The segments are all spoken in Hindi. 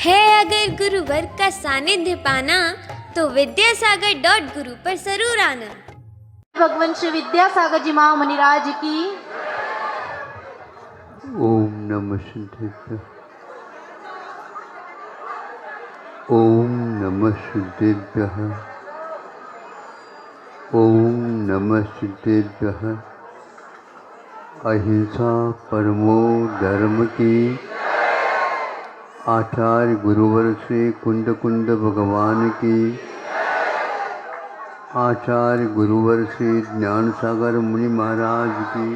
है अगर गुरुवर का सानिध्य पाना तो विद्यासागर.गुरु पर जरूर आना। भगवान श्री विद्यासागर जी महामुनिराज की। ओम नमः सिद्धेभ्य। ओम नमः सिद्धेभ्यः। ओम नमः सिद्धेभ्यः। अहिंसा परमो धर्म की। आचार्य गुरुवर श्री कुंद कुंद भगवान की। आचार्य गुरुवर श्री ज्ञान सागर मुनि महाराज की।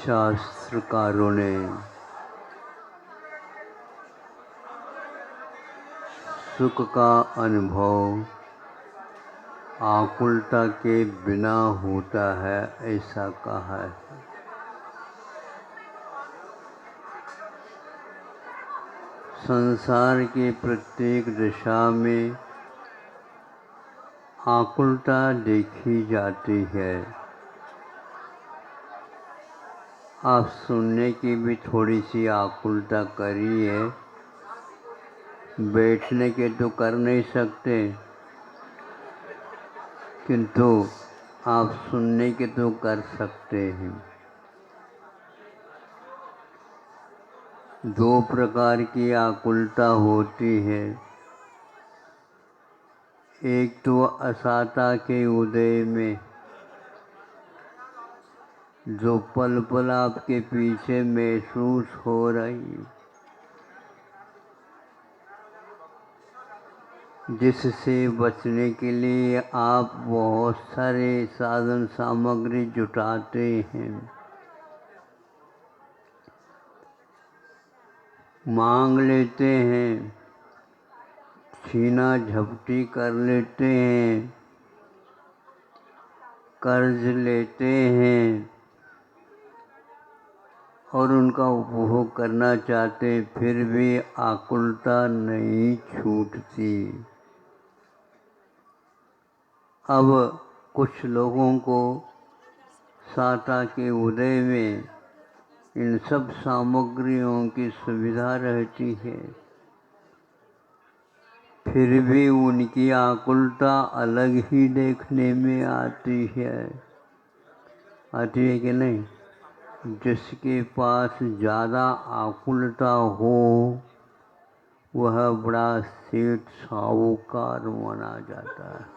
शास्त्रकारों ने सुख का अनुभव आकुलता के बिना होता है, ऐसा कहा है। संसार की प्रत्येक दशा में आकुलता देखी जाती है। आप सुनने की भी थोड़ी सी आकुलता करिए। बैठने के तो कर नहीं सकते, किंतु आप सुनने के तो कर सकते हैं। दो प्रकार की आकुलता होती है। एक तो असाता के उदय में, जो पल पल आपके पीछे महसूस हो रही, जिससे बचने के लिए आप बहुत सारे साधन सामग्री जुटाते हैं, मांग लेते हैं, छीना झपटी कर लेते हैं, कर्ज लेते हैं और उनका उपभोग करना चाहते हैं, फिर भी आकुलता नहीं छूटती। अब कुछ लोगों को साता के उदय में इन सब सामग्रियों की सुविधा रहती है, फिर भी उनकी आकुलता अलग ही देखने में आती है। आती है कि नहीं? जिसके पास ज़्यादा आकुलता हो वह बड़ा सेठ साहूकार माना जाता है।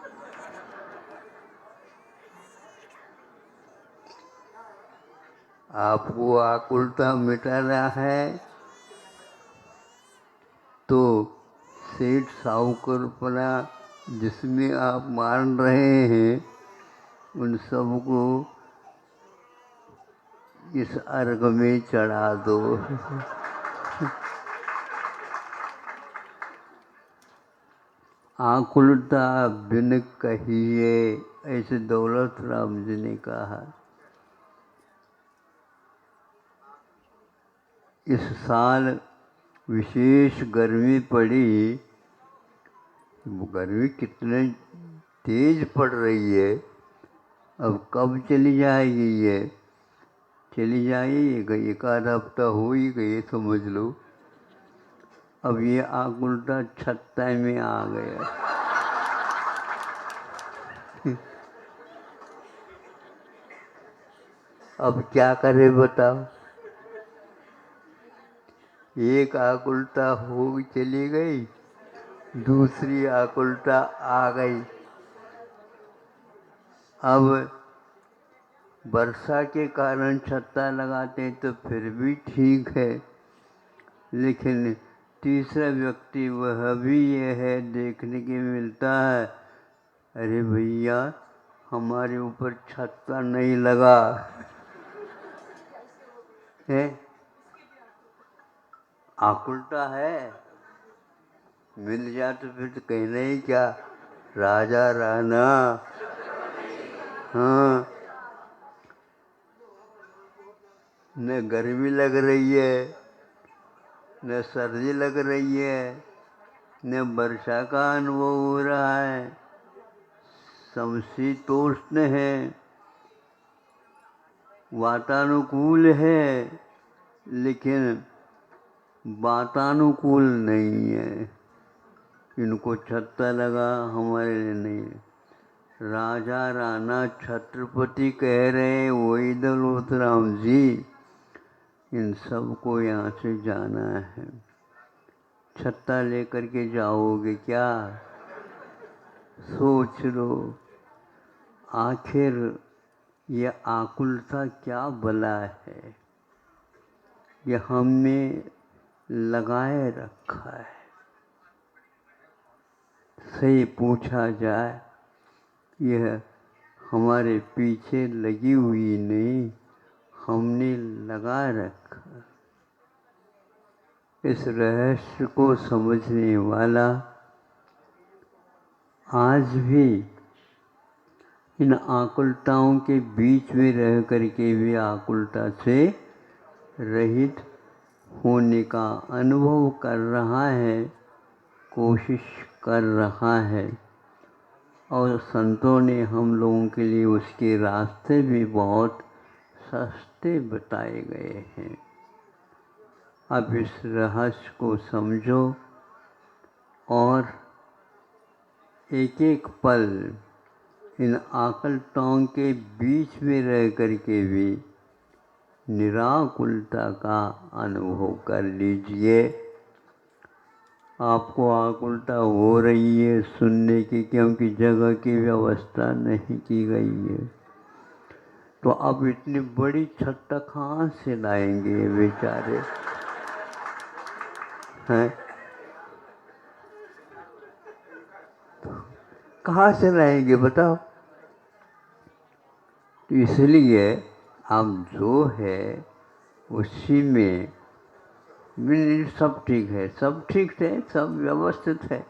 आपको आकुलता मिटाना है तो सेठ साहूकारपना जिसमें आप मान रहे हैं उन सबको इस अर्घ में चढ़ा दो। आकुलता बिन कहिए, ऐसे दौलत राम जी ने कहा। इस साल विशेष गर्मी पड़ी। गर्मी कितने तेज पड़ रही है, अब कब चली जाएगी ये? चली जाएगी, एक आधा हफ्ता हो ही गई समझ लो। अब ये आकुलता छत्ता में आ गया। अब क्या करे बताओ? एक आकुलता हो चली गई, दूसरी आकुलता आ गई। अब वर्षा के कारण छत्ता लगाते तो फिर भी ठीक है, लेकिन तीसरा व्यक्ति वह भी यह है देखने के मिलता है, अरे भैया हमारे ऊपर छत्ता नहीं लगा है। आकुलता है, मिल जाए तो फिर तो कहना ही क्या, राजा राना। हाँ, न गर्मी लग रही है, न सर्दी लग रही है, न वर्षा का अनुभव हो रहा है, समशीतोष्ण है, वातानुकूल है, लेकिन वातानुकूल नहीं है। इनको छत्ता लगा, हमारे लिए नहीं है। राजा राणा छत्रपति कह रहे हैं वही दौलतराम जी, इन सबको यहाँ से जाना है। छत्ता लेकर के जाओगे क्या? सोच लो, आखिर यह आकुलता क्या बला है, यह हमने लगाए रखा है। सही पूछा जाए, यह हमारे पीछे लगी हुई नहीं, हमने लगा रखा। इस रहस्य को समझने वाला आज भी इन आकुलताओं के बीच में रह करके भी आकुलता से रहित होने का अनुभव कर रहा है, कोशिश कर रहा है। और संतों ने हम लोगों के लिए उसके रास्ते भी बहुत सस्ते बताए गए हैं। अब इस रहस्य को समझो और एक एक पल इन आकुलताओं के बीच में रह करके भी निराकुलता का अनुभव कर लीजिए। आपको आकुलता हो रही है सुनने की, क्योंकि जगह की व्यवस्था नहीं की गई है। तो अब इतनी बड़ी छत्ता कहाँ से लाएंगे बेचारे हैं? कहाँ से लाएंगे बताओ? तो इसलिए अब जो है उसी में सब ठीक है, सब ठीक है, सब व्यवस्थित है।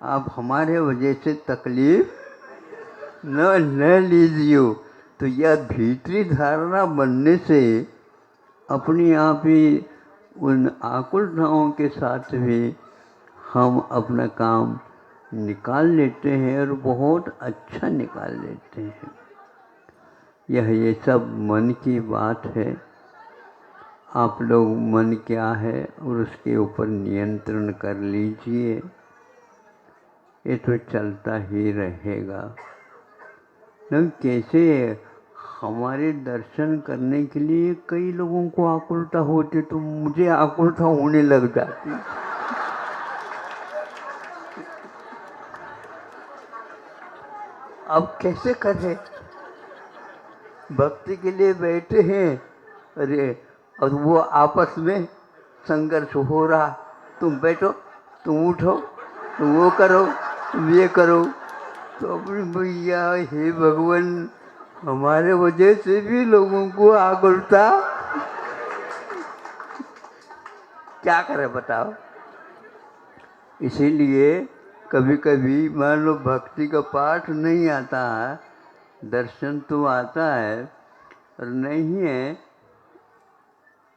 आप हमारे वजह से तकलीफ न लीजिए। तो यह भीतरी धारणा बनने से अपनी आप ही उन आकुलताओं के साथ भी हम अपना काम निकाल लेते हैं और बहुत अच्छा निकाल लेते हैं। ये सब मन की बात है। आप लोग मन क्या है और उसके ऊपर नियंत्रण कर लीजिए, ये तो चलता ही रहेगा। न कैसे हमारे दर्शन करने के लिए कई लोगों को आकुलता होती, तो मुझे आकुलता होने लग जाती। अब कैसे करें? भक्ति के लिए बैठे हैं, अरे और वो आपस में संघर्ष हो रहा, तुम बैठो, तुम उठो, तुम वो करो, तुम ये करो। तो अपने भैया हे भगवान, हमारे वजह से भी लोगों को आकुलता, क्या करें बताओ? इसीलिए कभी कभी मान लो भक्ति का पाठ नहीं आता है, दर्शन तो आता है और नहीं है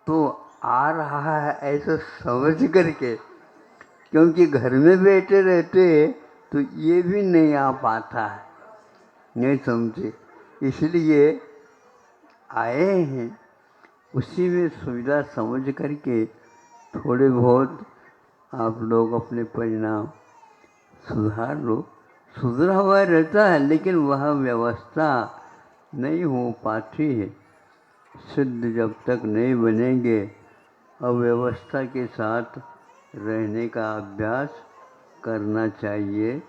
तो आ रहा है ऐसा समझ करके, क्योंकि घर में बैठे रहते तो ये भी नहीं आ पाता है, नहीं समझे, इसलिए आए हैं। उसी में सुविधा समझ करके थोड़े बहुत आप लोग अपने परिणाम सुधार लो। सुधरा हुआ रहता है, लेकिन वह व्यवस्था नहीं हो पाती है। सिद्ध जब तक नहीं बनेंगे, अव्यवस्था के साथ रहने का अभ्यास करना चाहिए।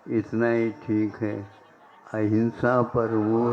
इतना ही ठीक है। अहिंसा परमो